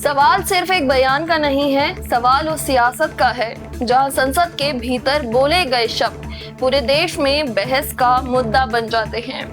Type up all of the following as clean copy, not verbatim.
सवाल सिर्फ एक बयान का नहीं है, सवाल उस सियासत का है जहां संसद के भीतर बोले गए शब्द पूरे देश में बहस का मुद्दा बन जाते हैं।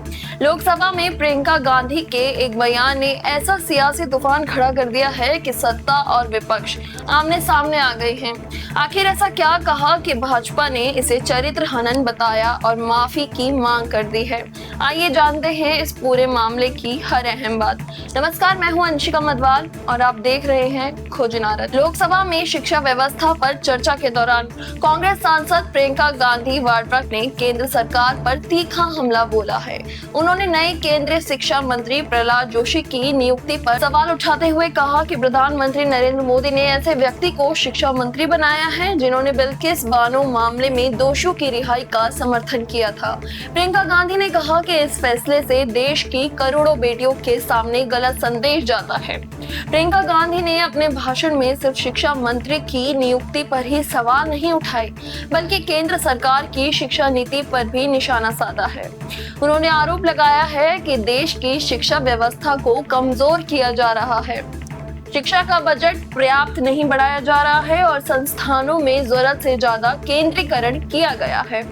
लोकसभा में प्रियंका गांधी के एक बयान ने ऐसा सियासी तूफान खड़ा कर दिया है कि सत्ता और विपक्ष आमने सामने आ गए हैं। आखिर ऐसा क्या कहा कि भाजपा ने इसे चरित्र हनन बताया और माफी की मांग कर दी है। आइए जानते हैं इस पूरे मामले की हर अहम बात। नमस्कार, मैं हूं अंशिका मधवाल और आप देख रहे हैं खोज इनारत। लोकसभा में शिक्षा व्यवस्था पर चर्चा के दौरान कांग्रेस सांसद प्रियंका गांधी वाड्रा ने केंद्र सरकार पर तीखा हमला बोला है। उन्होंने नए केंद्रीय शिक्षा मंत्री प्रहलाद जोशी की नियुक्ति पर सवाल उठाते हुए कहा कि प्रधानमंत्री नरेंद्र मोदी ने ऐसे व्यक्ति को शिक्षा मंत्री बनाया है जिन्होंने बिल्किस बानो मामले में दोषियों की रिहाई का समर्थन किया था। प्रियंका गांधी ने कहा कि इस फैसले से देश की करोड़ों बेटियों के सामने गलत संदेश जाता है। प्रियंका गांधी ने अपने भाषण में सिर्फ शिक्षा मंत्री की नियुक्ति पर ही सवाल नहीं उठाए, बल्कि केंद्र सरकार की शिक्षा नीति पर भी निशाना साधा है। उन्होंने आरोप लगाया है कि देश की शिक्षा व्यवस्था को कमजोर किया जा रहा है, शिक्षा का बजट पर्याप्त नहीं बढ़ाया जा रहा है और संस्थानों में जरूरत से ज्यादा केंद्रीकरण किया गया है।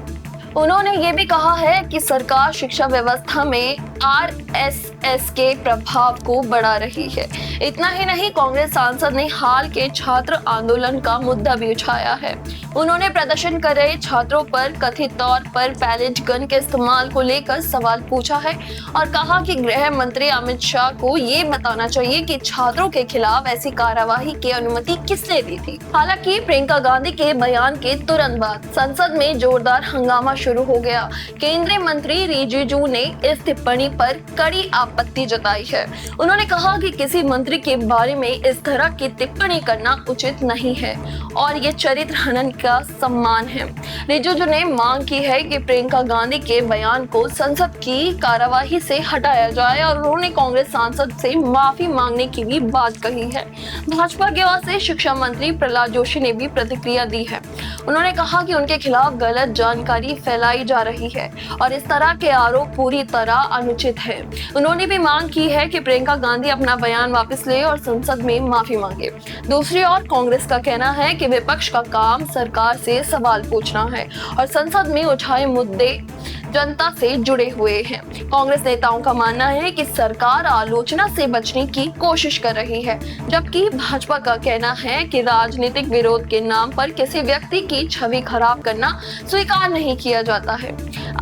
उन्होंने ये भी कहा है कि सरकार शिक्षा व्यवस्था में आरएसएस के प्रभाव को बढ़ा रही है। इतना ही नहीं, कांग्रेस सांसद ने हाल के छात्र आंदोलन का मुद्दा भी उठाया है। उन्होंने प्रदर्शन कर रहे छात्रों पर कथित तौर पर पैलेट गन के इस्तेमाल को लेकर सवाल पूछा है और कहा कि गृह मंत्री अमित शाह को ये बताना चाहिए कि छात्रों के खिलाफ ऐसी कार्यवाही की अनुमति किसने दी थी। हालांकि प्रियंका गांधी के बयान के तुरंत बाद संसद में जोरदार हंगामा शुरू हो गया। केंद्रीय मंत्री रिजिजू ने इस टिप्पणी पर कड़ी आपत्ति जताई है। उन्होंने कहा कि किसी मंत्री के बारे में इस तरह की टिप्पणी करना उचित नहीं है और ये चरित्र हनन का सम्मान है। रिजिजू ने मांग की है कि प्रियंका गांधी के बयान को संसद की कार्यवाही से हटाया जाए और उन्होंने कांग्रेस सांसद से माफी मांगने की भी बात कही है। भाजपा की ओर से शिक्षा मंत्री प्रहलाद जोशी ने भी प्रतिक्रिया दी है। उन्होंने कहा कि उनके खिलाफ गलत जानकारी फैलाई जा रही है और इस तरह के आरोप पूरी तरह अनुचित है। उन्होंने भी मांग की है कि प्रियंका गांधी अपना बयान वापस ले और संसद में माफी मांगे। दूसरी ओर कांग्रेस का कहना है कि विपक्ष का काम सरकार से सवाल पूछना है और संसद में उठाए मुद्दे जनता से जुड़े हुए हैं। कांग्रेस नेताओं का मानना है कि सरकार आलोचना से बचने की कोशिश कर रही है, जबकि भाजपा का कहना है कि राजनीतिक विरोध के नाम पर किसी व्यक्ति की छवि खराब करना स्वीकार नहीं किया जाता है।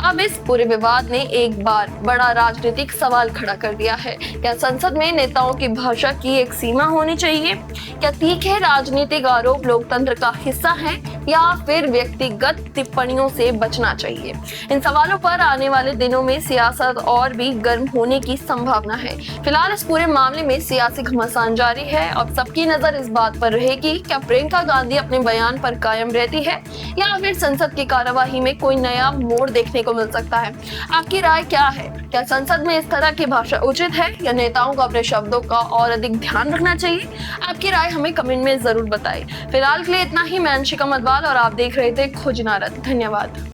अब इस पूरे विवाद ने एक बार बड़ा राजनीतिक सवाल खड़ा कर दिया है। क्या संसद में नेताओं की भाषा की एक सीमा होनी चाहिए? क्या तीखे राजनीतिक आरोप लोकतंत्र का हिस्सा है या फिर व्यक्तिगत टिप्पणियों से बचना चाहिए? इन सवालों पर आने वाले दिनों में सियासत और भी गर्म होने की संभावना है। फिलहाल इस पूरे मामले में सियासी घमासान जारी है और सबकी नजर इस बात पर रहेगी क्या प्रियंका गांधी अपने बयान पर कायम रहती है या फिर संसद की कार्यवाही में कोई नया मोड़ देखने को मिल सकता है। आपकी राय क्या है? क्या संसद में इस तरह की भाषा उचित है या नेताओं को अपने शब्दों का और अधिक ध्यान रखना चाहिए? आपकी राय हमें कमेंट में जरूर बताएं। फिलहाल के लिए इतना ही। मैं अंशिका मधवाल और आप देख रहे थे खोज इनारत। धन्यवाद।